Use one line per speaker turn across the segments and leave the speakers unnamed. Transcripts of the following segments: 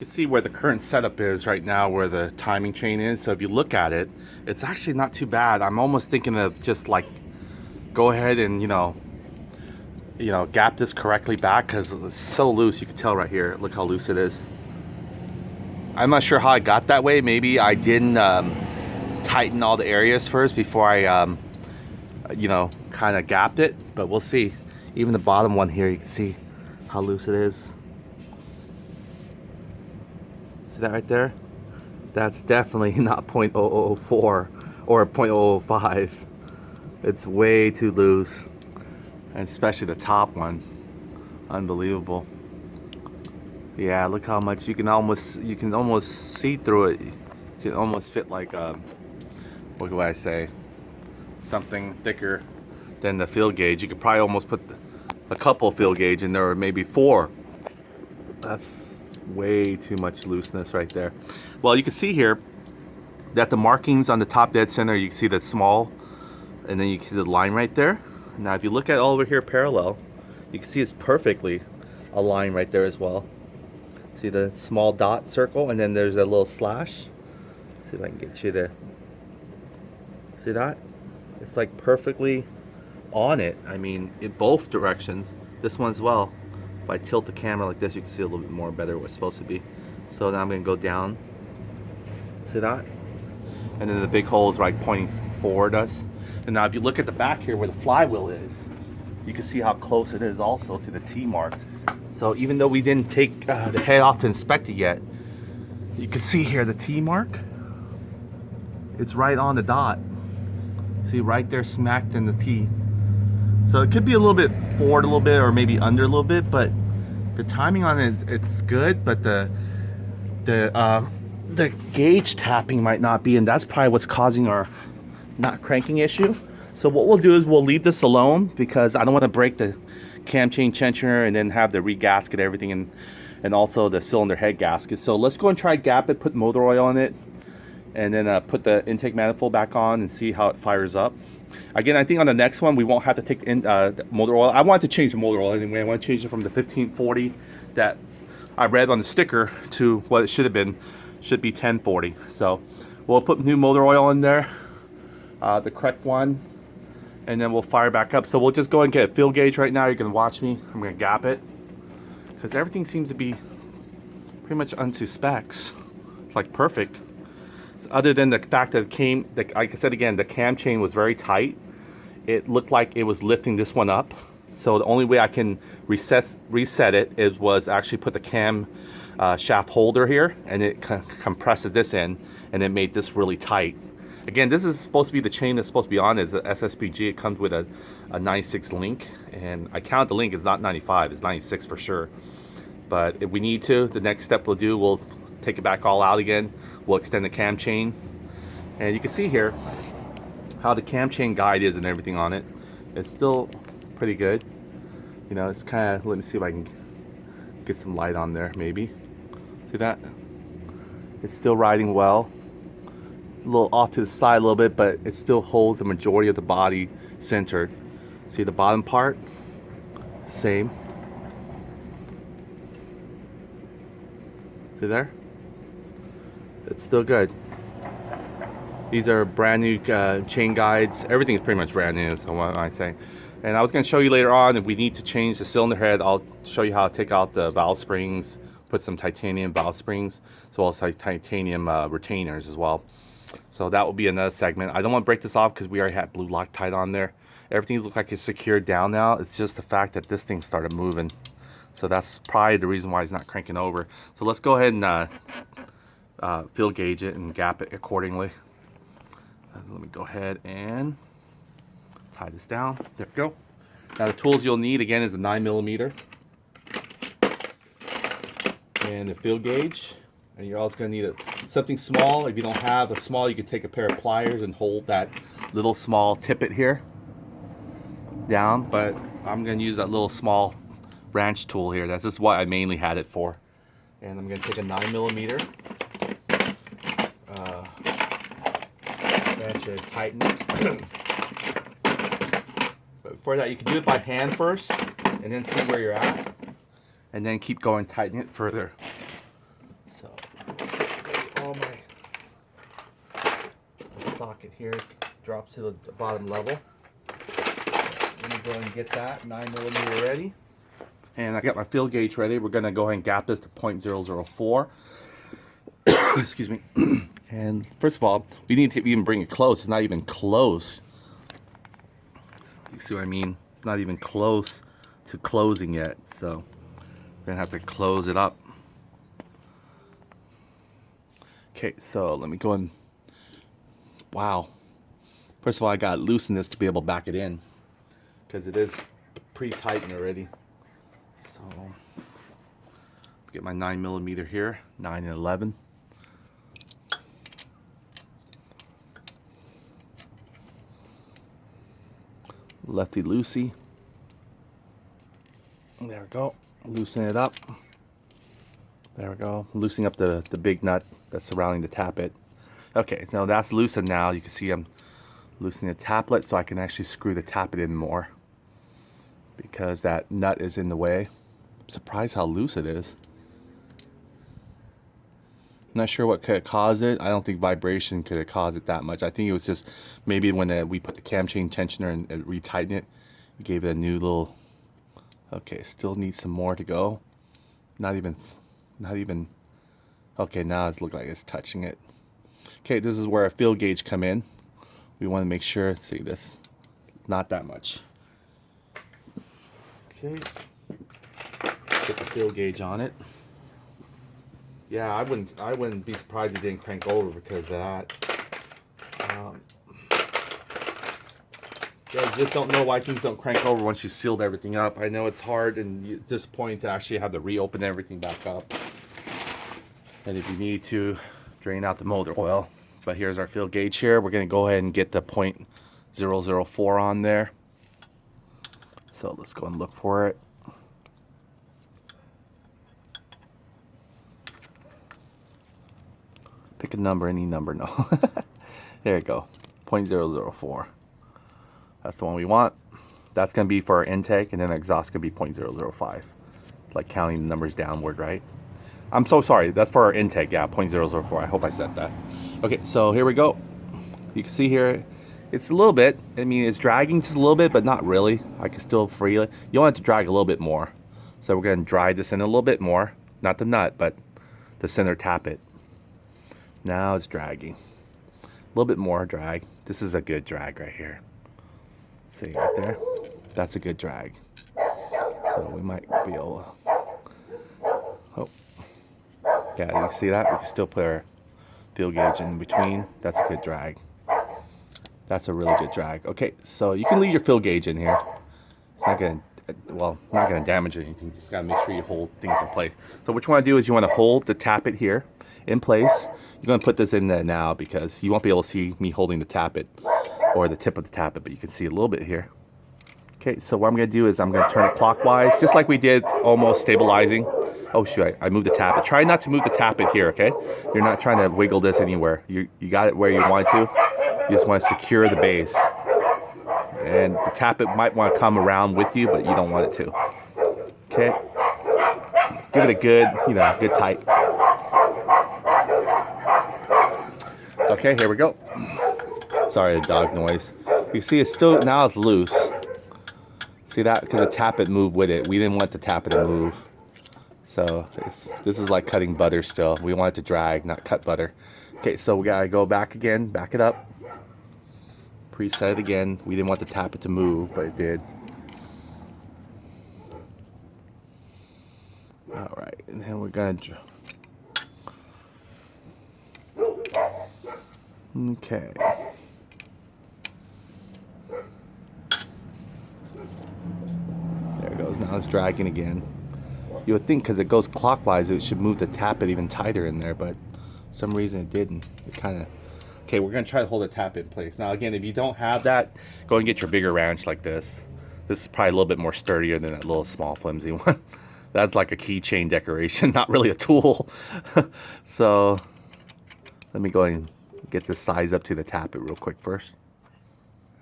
You can see where the current setup is right now, where the timing chain is. So if you look at it, it's actually not too bad. I'm almost thinking of just like go ahead and gap this correctly back, because it's so loose. You can tell right here. Look how loose it is. I'm not sure how I got that way. Maybe I didn't tighten all the areas first before I kind of gapped it, but we'll see. Even the bottom one here, you can see how loose it is. See that right there? That's definitely not 0.004 or 0.005. It's way too loose, and especially the top one. Unbelievable. Yeah, look how much you can almost see through it. You can almost fit like what do I say? Something thicker than the field gauge. You could probably almost put a couple field gauge in there, or maybe 4. That's way too much looseness right there. Well, you can see here that the markings on the top dead center, you can see that small, and then you can see the line right there. Now if you look at all over here parallel, you can see it's perfectly aligned right there as well. See the small dot circle, and then there's a little slash. See if I can get you to see that. It's like perfectly on it. I mean, in both directions. This one as well. If I tilt the camera like this, you can see a little bit more better what it's supposed to be. So now I'm going to go down. See that? And then the big hole is right pointing forward us. And now if you look at the back here where the flywheel is, you can see how close it is also to the T mark. So even though we didn't take the head off to inspect it yet, you can see here the T mark. It's right on the dot. See, right there smacked in the T. So it could be a little bit forward a little bit, or maybe under a little bit, but the timing on it, it's good, but the gauge tapping might not be, and that's probably what's causing our not cranking issue. So what we'll do is we'll leave this alone, because I don't want to break the cam chain tensioner and then have to re-gasket everything, and also the cylinder head gasket. So let's go and try gap it, put motor oil in it, and then put the intake manifold back on and see how it fires up. Again, I think on the next one we won't have to take in the motor oil. I want to change the motor oil anyway. I want to change it from the 1540 that I read on the sticker to what it should have been. Should be 1040. So we'll put new motor oil in there, the correct one, and then we'll fire back up. So we'll just go and get a field gauge right now. You're going to watch me. I'm going to gap it, because everything seems to be pretty much unto specs. It's like perfect. Other than the fact that it came, like I said again, the cam chain was very tight. It looked like it was lifting this one up. So the only way I can reset it was actually put the cam shaft holder here, and it compresses this in, and it made this really tight. Again, this is supposed to be the chain that's supposed to be on is a SSP-G. It comes with a 96 link, and I count the link. It's not 95, it's 96 for sure. But if we need to, the next step we'll take it back all out again. We'll extend the cam chain, and you can see here how the cam chain guide is and everything on it. It's still pretty good. You know, it's kind of, let me see if I can get some light on there maybe. See that? It's still riding well. A little off to the side a little bit, but it still holds the majority of the body centered. See the bottom part? Same. See there? It's still good. These are brand new chain guides. Everything is pretty much brand new, so what am I saying? And I was going to show you later on, if we need to change the cylinder head, I'll show you how to take out the valve springs, put some titanium valve springs, as well as titanium retainers as well. So that will be another segment. I don't want to break this off because we already had blue Loctite on there. Everything looks like it's secured down now. It's just the fact that this thing started moving. So that's probably the reason why it's not cranking over. So let's go ahead and field gauge it and gap it accordingly. Let me go ahead and tie this down. There we go. Now the tools you'll need again is a 9mm and the field gauge, and you're also going to need something small. If you don't have a small, you can take a pair of pliers and hold that little small tippet here down, but I'm going to use that little small wrench tool here. That's just what I mainly had it for. And I'm going to take a 9mm. That should tighten it. But before that, you can do it by hand first, and then see where you're at, and then keep going, tighten it further. all my socket here drops to the bottom level. Let me go ahead and get that 9mm ready. And I got my field gauge ready. We're gonna go ahead and gap this to 0.004. Excuse me. And first of all, we need to even bring it close. It's not even close. You see what I mean? It's not even close to closing yet. So we're gonna have to close it up. Okay, so let me go and, wow. First of all, I gotta loosen this to be able to back it in, because it is pre-tightened already. So get my 9mm here, 9 and 11. Lefty loosey. There we go. Loosen it up. There we go. Loosening up the big nut that's surrounding the tappet. Okay, so that's loosened now. You can see I'm loosening the taplet so I can actually screw the tappet in more, because that nut is in the way. I'm surprised how loose it is. I'm not sure what could have caused it. I don't think vibration could have caused it that much. I think it was just maybe when we put the cam chain tensioner and retightened it, we gave it a new little. Okay, still needs some more to go. Not even. Okay, now it looks like it's touching it. Okay, this is where our field gauge come in. We want to make sure. See this? Not that much. Okay. Put the field gauge on it. Yeah, I wouldn't be surprised it didn't crank over because of that. Yeah, I just don't know why things don't crank over once you sealed everything up. I know it's hard and it's disappointing to actually have to reopen everything back up. And if you need to, drain out the motor oil. But here's our field gauge here. We're going to go ahead and get the 0.004 on there. So let's go and look for it. Pick a number, any number, no. There you go, 0.004. That's the one we want. That's going to be for our intake, and then the exhaust going to be 0.005. Like counting the numbers downward, right? I'm so sorry, that's for our intake, yeah, 0.004. I hope I said that. Okay, so here we go. You can see here, it's a little bit, I mean, it's dragging just a little bit, but not really. I can still free it. You want it to drag a little bit more. So we're going to drive this in a little bit more. Not the nut, but the center tappet. Now it's dragging. A little bit more drag. This is a good drag right here. See right there? That's a good drag. So we might be able to... Oh. Yeah, you see that? We can still put our field gauge in between. That's a good drag. That's a really good drag. Okay, so you can leave your field gauge in here. It's not going to, well, not going to damage anything. Just got to make sure you hold things in place. So what you want to do is you want to hold the tappet here in place. You're going to put this in there now because you won't be able to see me holding the tappet or the tip of the tappet, but you can see a little bit here. Okay, so what I'm going to do is I'm going to turn it clockwise, just like we did almost stabilizing. Oh shoot, I moved the tappet. Try not to move the tappet here, okay? You're not trying to wiggle this anywhere. You got it where you want to. You just want to secure the base. And the tappet might want to come around with you, but you don't want it to. Okay? Give it a good, good tight. Okay, here we go. Sorry, the dog noise. You see it's still, now it's loose. See that? Because the tappet moved with it. We didn't want the tappet to move. So this is like cutting butter still. We want it to drag, not cut butter. Okay, so we gotta go back again, back it up. Preset it again. We didn't want the tappet to move, but it did. All right, and then we're gonna... Okay. There it goes. Now it's dragging again. You would think because it goes clockwise, it should move the tappet even tighter in there, but for some reason it didn't. It kind of... Okay, we're going to try to hold the tappet in place. Now again, if you don't have that, go and get your bigger wrench like this. This is probably a little bit more sturdier than that little small flimsy one. That's like a keychain decoration, not really a tool. So let me go and get this size up to the tappet real quick first.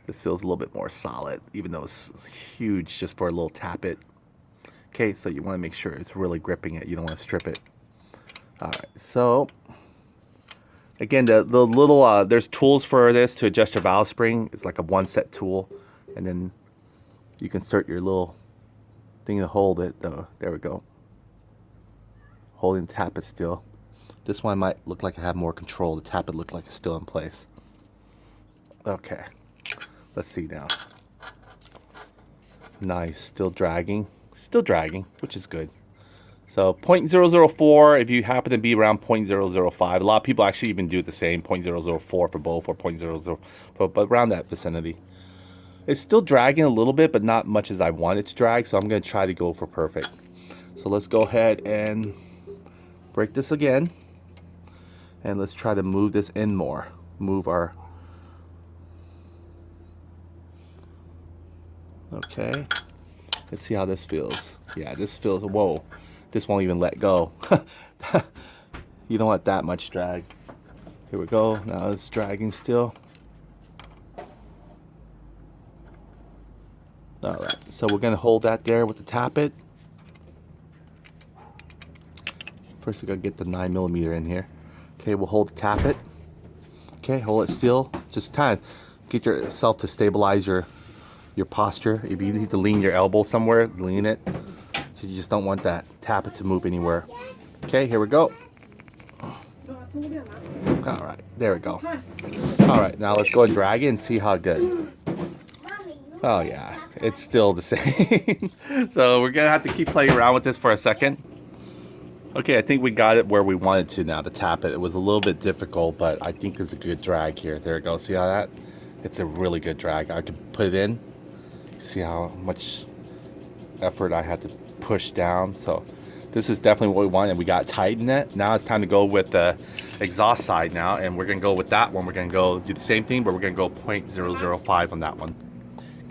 This feels a little bit more solid, even though it's huge just for a little tappet. Okay, so you want to make sure it's really gripping it. You don't want to strip it. All right, so Again, the little, there's tools for this to adjust your valve spring. It's like a one set tool. And then you can insert your little thing to hold it. There we go. Holding the tappet still. This one might look like I have more control. The tappet looked like it's still in place. Okay. Let's see now. Nice. Still dragging. Still dragging, which is good. So 0.004 if you happen to be around 0.005. A lot of people actually even do the same 0.004 for both or 0.00, but around that vicinity. It's still dragging a little bit, but not much as I want it to drag, so I'm going to try to go for perfect. So let's go ahead and break this again. And let's try to move this in more. Move our... Okay. Let's see how this feels. Yeah, this feels... Whoa. This won't even let go. You don't want that much drag. Here we go. Now it's dragging still. Alright, so we're going to hold that there with the tappet. First we got to get the 9mm in here. Okay, we'll hold the tappet. Okay, hold it still. Just kind of get yourself to stabilize your posture. If you need to lean your elbow somewhere, lean it. So you just don't want that tappet to move anywhere. Okay, here we go. Alright, there we go. Alright, now let's go and drag it and see how good. Oh yeah, it's still the same. So we're gonna have to keep playing around with this for a second. Okay, I think we got it where we wanted to now to tap it. It was a little bit difficult, but I think it's a good drag here. There we go. See how that? It's a really good drag. I can put it in. See how much effort I had to push down. So this is definitely what we want, and we got tightened it. Now it's time to go with the exhaust side now, and we're gonna go with that one. We're gonna go do the same thing, but we're gonna go 0.005 on that one.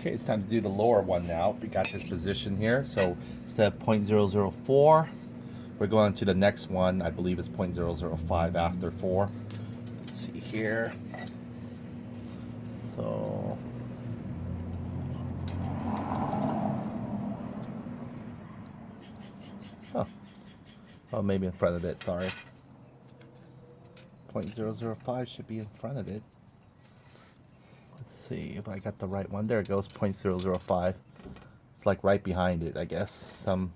Okay, it's time to do the lower one now. We got this position here. So instead of 0.004, we're going to the next one. I believe it's 0.005 after 4. Let's see here. So oh, maybe in front of it, sorry. 0.005 should be in front of it. Let's see if I got the right one. There it goes, 0.005. It's like right behind it, I guess. There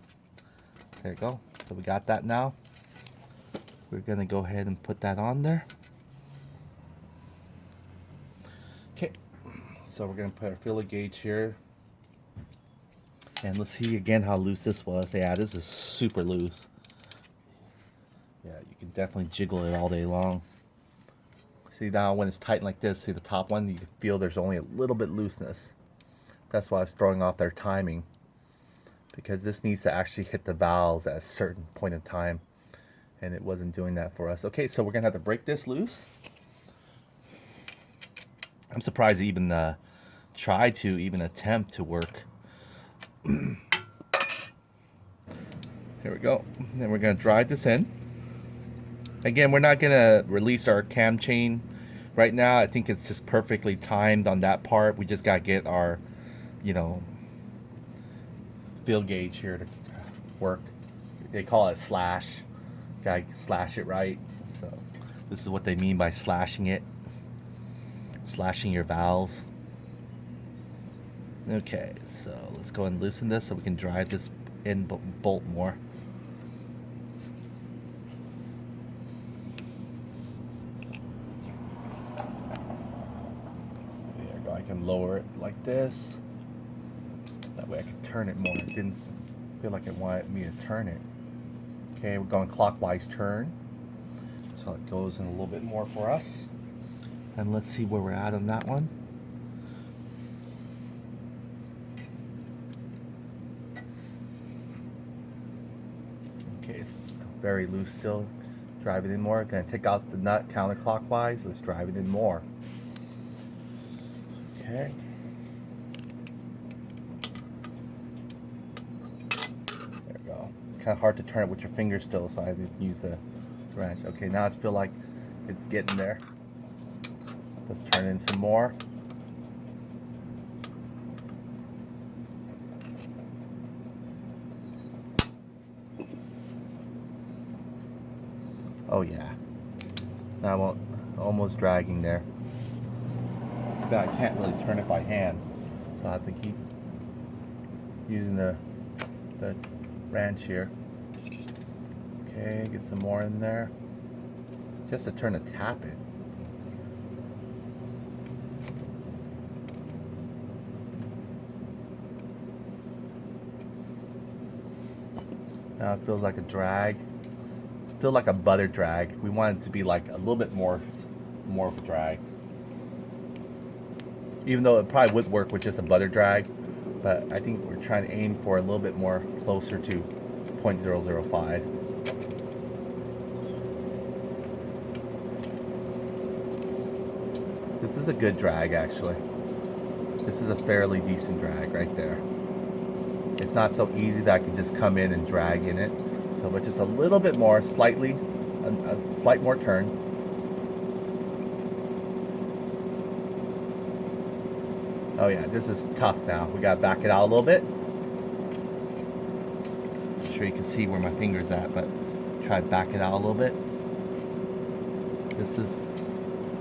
you go. So we got that now. We're gonna go ahead and put that on there. Okay, so we're gonna put our filler gauge here. And let's see again how loose this was. Yeah, this is super loose. Yeah, you can definitely jiggle it all day long. See now when it's tight like this, see the top one, you can feel there's only a little bit looseness. That's why I was throwing off their timing. Because this needs to actually hit the valves at a certain point in time. And it wasn't doing that for us. Okay, so we're going to have to break this loose. I'm surprised it even tried to even attempt to work. Here we go. Then we're going to drive this in. Again, we're not going to release our cam chain right now. I think it's just perfectly timed on that part. We just got to get our, fill gauge here to work. They call it slash. Gotta slash it right. So this is what they mean by slashing it. Slashing your valves. Okay, so let's go and loosen this so we can drive this in bolt more. So there we go. I can lower it like this. That way I can turn it more. It didn't feel like it wanted me to turn it. Okay, we're going clockwise turn. So it goes in a little bit more for us. And let's see where we're at on that one. Okay, it's very loose still. Drive it in more. Gonna take out the nut counterclockwise. Let's drive it in more. Okay. Kind of hard to turn it with your fingers still, so I have to use the wrench. Okay, now I feel like it's getting there. Let's turn in some more. Oh yeah. Now I won't. almost dragging there. But I can't really turn it by hand, so I have to keep using the wrench here. Okay, get some more in there. Just to turn the tappet. Now it feels like a drag. Still like a butter drag. We want it to be like a little bit more of a drag. Even though it probably would work with just a butter drag, but I think we're trying to aim for a little bit more closer to 0.005. This is a good drag actually. This is a fairly decent drag right there. It's not so easy that I can just come in and drag in it. So, but just a little bit more, slightly, a slight more turn. Oh yeah, this is tough now. We gotta back it out a little bit. I'm sure you can see where my finger's at, but try to back it out a little bit.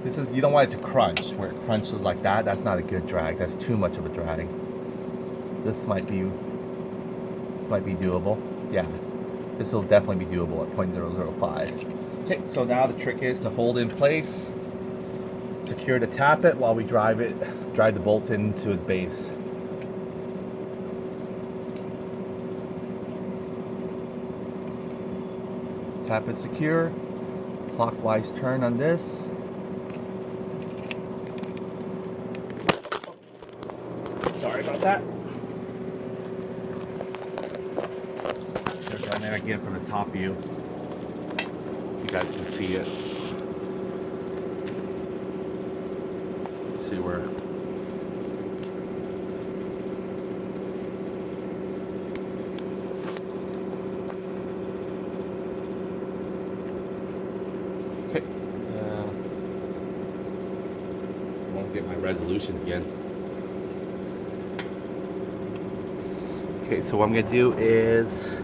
This is, you don't want it to crunch. Where it crunches like that, that's not a good drag. That's too much of a drag. This might be doable. Yeah, this will definitely be doable at 0.005. Okay, so now the trick is to hold in place, secure the tappet while we drive the bolts into its base. Tappet secure, clockwise turn on this. Sorry about that. There's our nag again from the top view. You guys can see it. See where. Okay. I won't get my resolution again. Okay, so what I'm gonna do is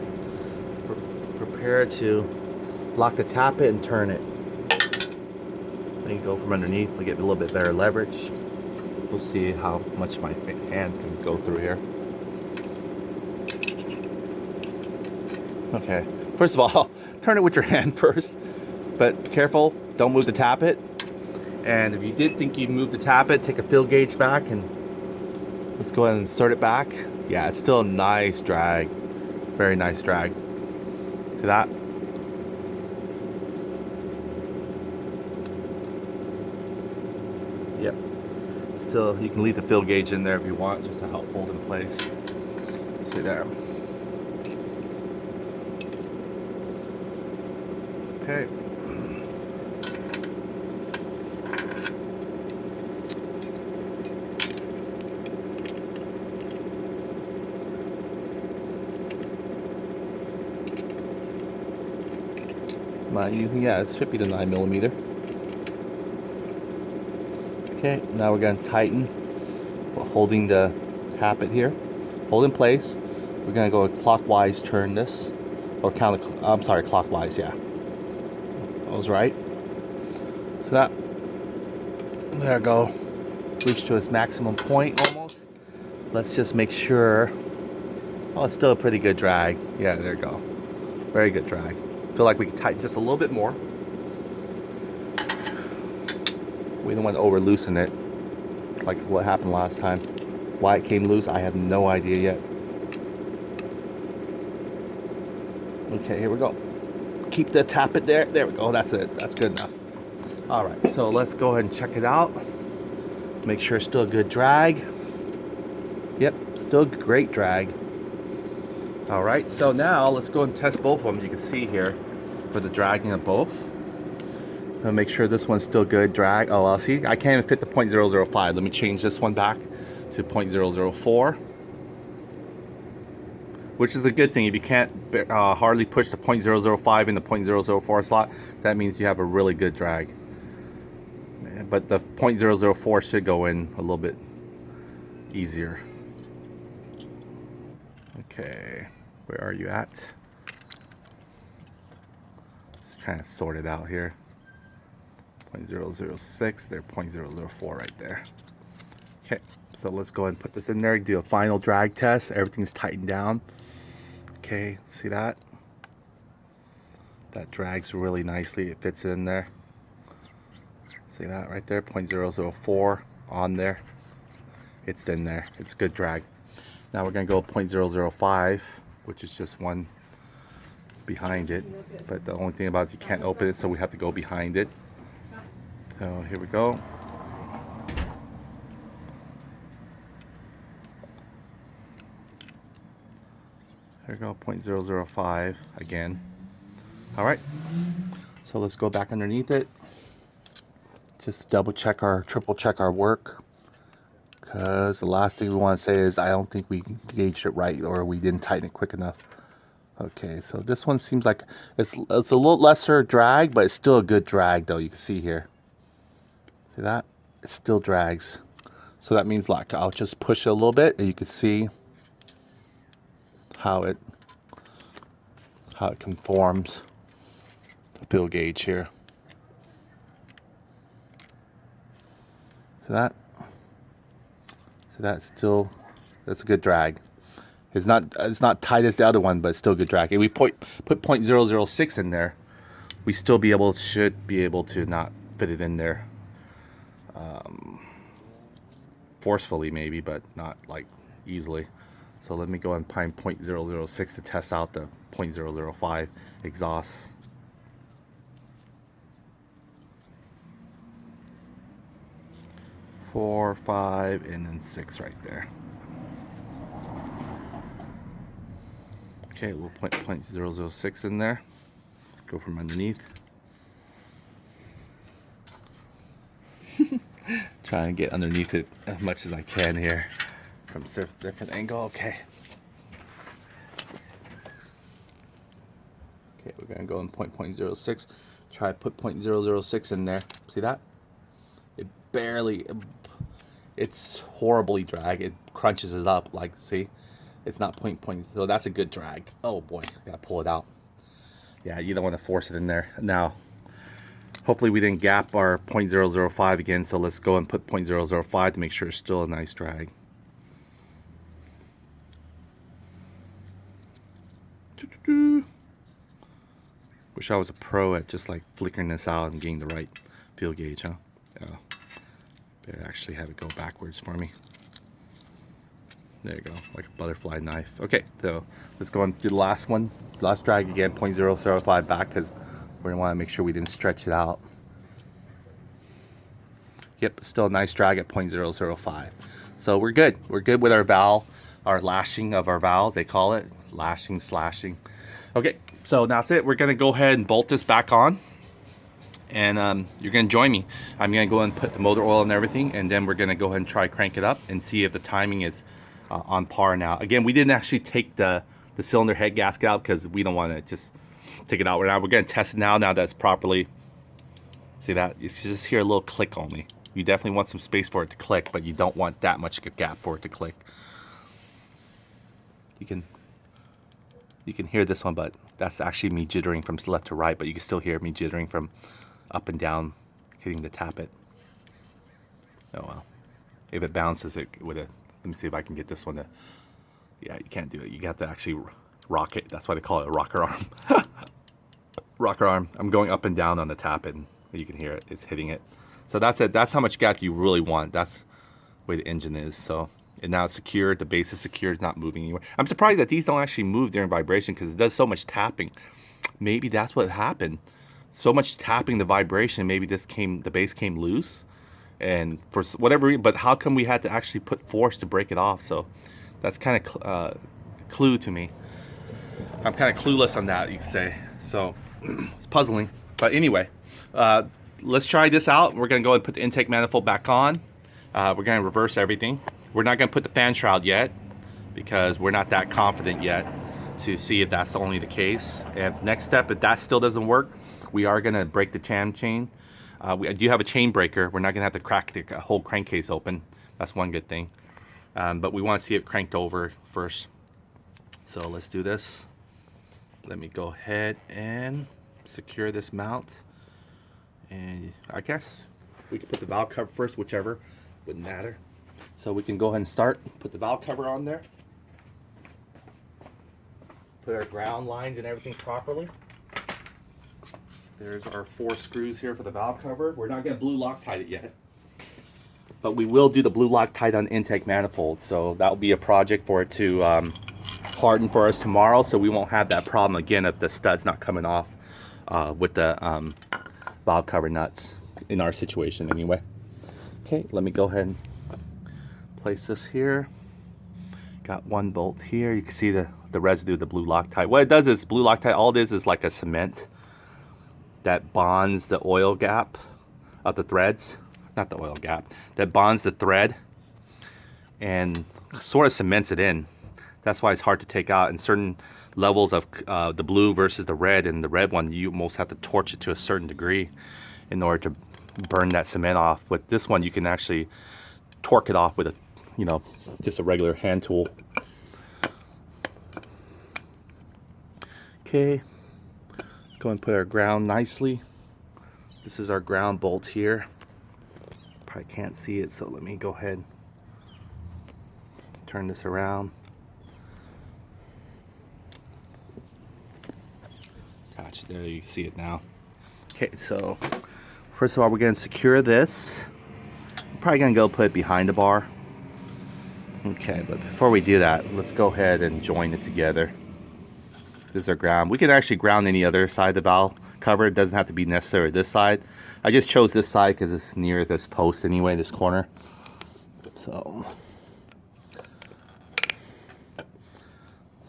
prepare to lock the tappet and turn it. Then you go from underneath, we get a little bit better leverage. We'll see how much my hands can go through here. Okay, first of all, turn it with your hand first, but be careful, don't move the tappet. And if you did think you'd move the tappet, take a fill gauge back and let's go ahead and insert it back. Yeah, it's still a nice drag, very nice drag. See that? Yep. So you can leave the fill gauge in there if you want, just to help hold in place. See there. Okay. Not using, yeah, it should be the 9mm. Okay, now we're going to tighten while holding the tappet here. Hold in place. We're going to go clockwise turn this, or clockwise, yeah. I was right. So that, there we go. Reach to its maximum point almost. Let's just make sure. Oh, it's still a pretty good drag. Yeah, there you go. Very good drag. Feel like we can tighten just a little bit more. We don't want to over loosen it like what happened last time. Why it came loose, I have no idea yet. Okay, here we go. Keep the tappet there. There we go. That's it. That's good enough. All right, so let's go ahead and check it out. Make sure it's still a good drag. Yep, still a great drag. All right, so now let's go and test both of them. You can see here for the dragging of both. I'll make sure this one's still good drag. Oh, well, see, I can't even fit the 0.005. Let me change this one back to 0.004, which is a good thing. If you can't hardly push the 0.005 in the 0.004 slot, that means you have a really good drag. But the 0.004 should go in a little bit easier. Okay, where are you at? Just trying to sort it out here. .006, there, .004 right there. Okay, so let's go ahead and put this in there, do a final drag test. Everything's tightened down. Okay, see that? That drags really nicely, it fits in there. See that right there, .004 on there. It's in there, it's good drag. Now we're gonna go .005, which is just one behind it. But the only thing about it is you can't open it, so we have to go behind it. So here we go. There we go, .005 again. All right, so let's go back underneath it. Just double check our, triple check our work. Because the last thing we want to say is I don't think we gauged it right, or we didn't tighten it quick enough. Okay, so this one seems like it's a little lesser drag, but it's still a good drag though. You can see here. See that? It still drags. So that means like I'll just push it a little bit and you can see how it conforms the fill gauge here. See that? So that's still, that's a good drag. It's not tight as the other one, but it's still a good drag. If we put .006 in there, we still should be able to not fit it in there forcefully maybe, but not like easily. So let me go and find .006 to test out the .005 exhaust. Four, 5, and then 6 right there. Okay, we'll put .006 in there. Go from underneath. Try and get underneath it as much as I can here from a different angle. Okay. Okay, we're gonna go in .06. Try to put .006 in there. See that? It barely. It's horribly drag. It crunches it up. Like, see, it's not point. So that's a good drag. Oh boy, I gotta pull it out. Yeah, you don't want to force it in there. Now, hopefully we didn't gap our .005 again. So let's go and put .005 to make sure it's still a nice drag. Wish I was a pro at just like flickering this out and getting the right feel gauge, huh? Yeah. Better actually have it go backwards for me. There you go, like a butterfly knife. Okay, so let's go and do the last one. Last drag again, .005 back, because we're gonna want to make sure we didn't stretch it out. Yep, still a nice drag at .005. So we're good. We're good with our valve, our lashing of our valve, they call it. Lashing, slashing. Okay, so that's it. We're gonna go ahead and bolt this back on. And you're gonna join me. I'm gonna go and put the motor oil and everything, and then we're gonna go ahead and try crank it up and see if the timing is on par now. Again, we didn't actually take the cylinder head gasket out because we don't want to just take it out right now. We're gonna test it now that it's properly. See that? You just hear a little click only. You definitely want some space for it to click, but you don't want that much gap for it to click. You can hear this one, but that's actually me jittering from left to right, but you can still hear me jittering from up and down, hitting the tappet. Oh well. If it bounces, it would have. Let me see if I can get this one to. Yeah, you can't do it. You have to actually rock it. That's why they call it a rocker arm. Rocker arm. I'm going up and down on the tappet, and you can hear it. It's hitting it. So that's it. That's how much gap you really want. That's the way the engine is. So, and now it's secured. The base is secured. It's not moving anywhere. I'm surprised that these don't actually move during vibration because it does so much tapping. Maybe that's what happened. So much tapping, the vibration, maybe the base came loose, and for whatever reason, but how come we had to actually put force to break it off? So that's kind of clue to me. I'm kind of clueless on that, you could say. So it's puzzling, but anyway, let's try this out. We're gonna go and put the intake manifold back on. We're gonna reverse everything. We're not gonna put the fan shroud yet because we're not that confident yet to see if that's only the case. And next step, if that still doesn't work, we are going to break the cam chain. We do have a chain breaker. We're not going to have to crack the whole crankcase open. That's one good thing. But we want to see it cranked over first. So let's do this. Let me go ahead and secure this mount. And I guess we can put the valve cover first, whichever, wouldn't matter. So we can go ahead and start, put the valve cover on there. Put our ground lines and everything properly. There's our 4 screws here for the valve cover. We're not going to blue Loctite it yet, but we will do the blue Loctite on the intake manifold. So that will be a project for it to harden for us tomorrow, so we won't have that problem again if the stud's not coming off with the valve cover nuts in our situation anyway. Okay, let me go ahead and place this here. Got 1 bolt here. You can see the residue of the blue Loctite. What it does is, blue Loctite, all it is like a cement that bonds the oil gap of the threads. Not the oil gap. That bonds the thread and sort of cements it in. That's why it's hard to take out. In certain levels of the blue versus the red, and the red one, you almost have to torch it to a certain degree in order to burn that cement off. With this one, you can actually torque it off with a, you know, just a regular hand tool. Okay, let's go and put our ground nicely. This is our ground bolt here. Probably can't see it, so let me go ahead, turn this around. Gotcha, there you can see it now. Okay, so first of all, we're going to secure this. I'm probably going to go put it behind the bar. Okay, but before we do that, let's go ahead and join it together. This is our ground. We can actually ground any other side of the valve cover. It doesn't have to be necessarily this side. I just chose this side because it's near this post anyway, this corner. So,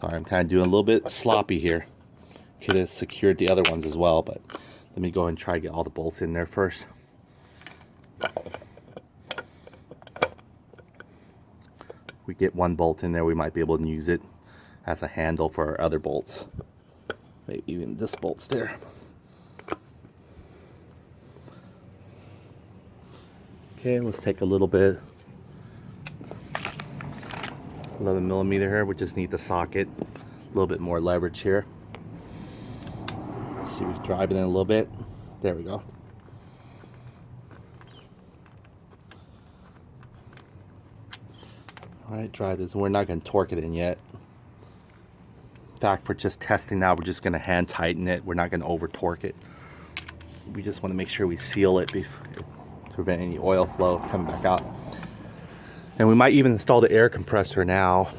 sorry, I'm kind of doing a little bit sloppy here. Could have secured the other ones as well, but let me go and try to get all the bolts in there first. We get 1 bolt in there, we might be able to use it as a handle for our other bolts. Maybe even this bolt's there. Okay, let's take a little bit, 11mm here. We just need the socket, a little bit more leverage here. Let's see, we can drive it in a little bit. There we go. Alright, drive this. We're not going to torque it in yet. In fact, for just testing now, we're just going to hand tighten it. We're not going to over torque it. We just want to make sure we seal it to prevent any oil flow coming back out. And we might even install the air compressor now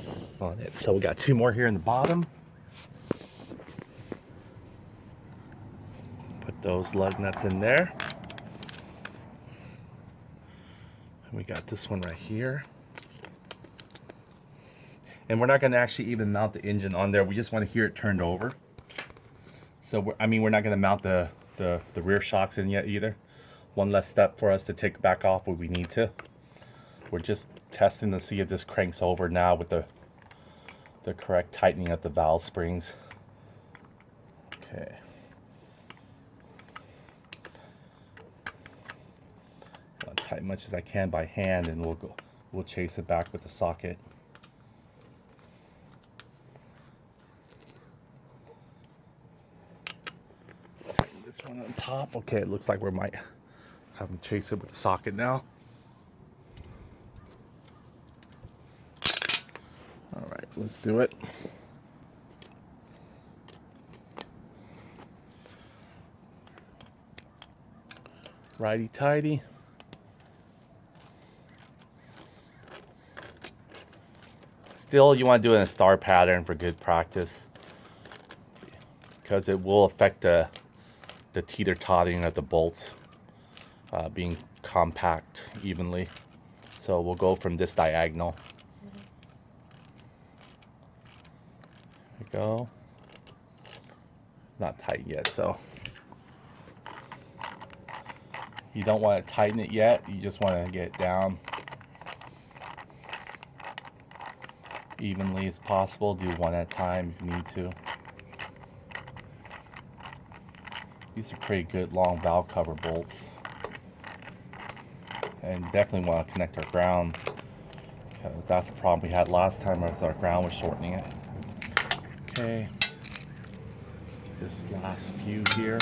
on it. So we got 2 more here in the bottom. Put those lug nuts in there. And we got this one right here. And we're not going to actually even mount the engine on there. We just want to hear it turned over. So we're not going to mount the rear shocks in yet either. One less step for us to take back off when we need to. We're just testing to see if this cranks over now with the correct tightening of the valve springs. Okay. I'll tighten much as I can by hand, and we'll chase it back with the socket. This one on top. Okay, it looks like we might have to chase it with the socket now. All right, let's do it. Righty tighty. Still, you want to do it in a star pattern for good practice, because it will affect the teeter-tottering of the bolts being compact evenly. So we'll go from this diagonal. There we go. Not tight yet, so you don't want to tighten it yet. You just want to get it down evenly as possible. Do one at a time if you need to. These are pretty good long valve cover bolts. And definitely want to connect our ground, because that's the problem we had last time, was our ground was shortening it. Okay. This last few here.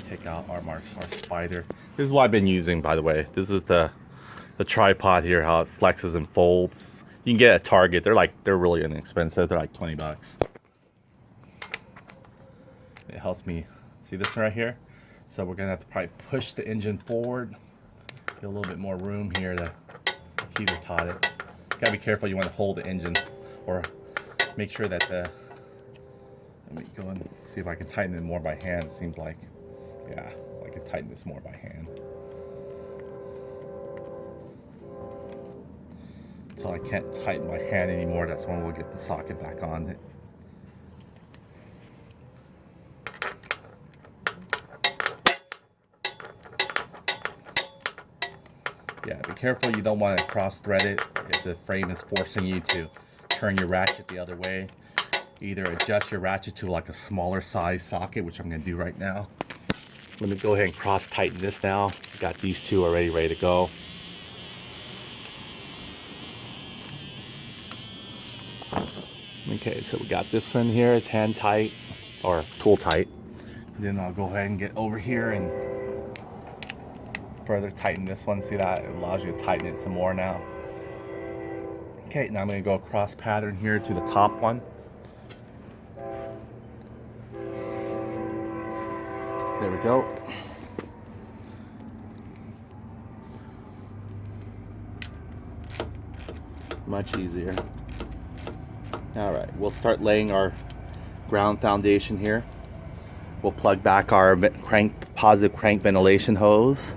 take out our spider. This is what I've been using, by the way. This is the tripod here, how it flexes and folds. You can get at Target. They're really inexpensive. They're like 20 bucks. It helps me see this right here. So we're gonna have to probably push the engine forward. Get a little bit more room here to keep it taut. Gotta be careful. You want to hold the engine, or make sure that the. Let me go and see if I can tighten it more by hand. It seems like, yeah, I can tighten this more by hand. So I can't tighten my hand anymore. That's when we'll get the socket back on it. Yeah, be careful. You don't want to cross thread it if the frame is forcing you to turn your ratchet the other way. Either adjust your ratchet to like a smaller size socket, which I'm going to do right now. Let me go ahead and cross tighten this now. Got these two already ready to go. Okay, so we got this one here. It's hand tight or tool tight. And then I'll go ahead and get over here and further tighten this one. See that? It allows you to tighten it some more now. Okay, now I'm going to go across pattern here to the top one. There we go. Much easier. All right, we'll start laying our ground foundation here. We'll plug back our positive crank ventilation hose.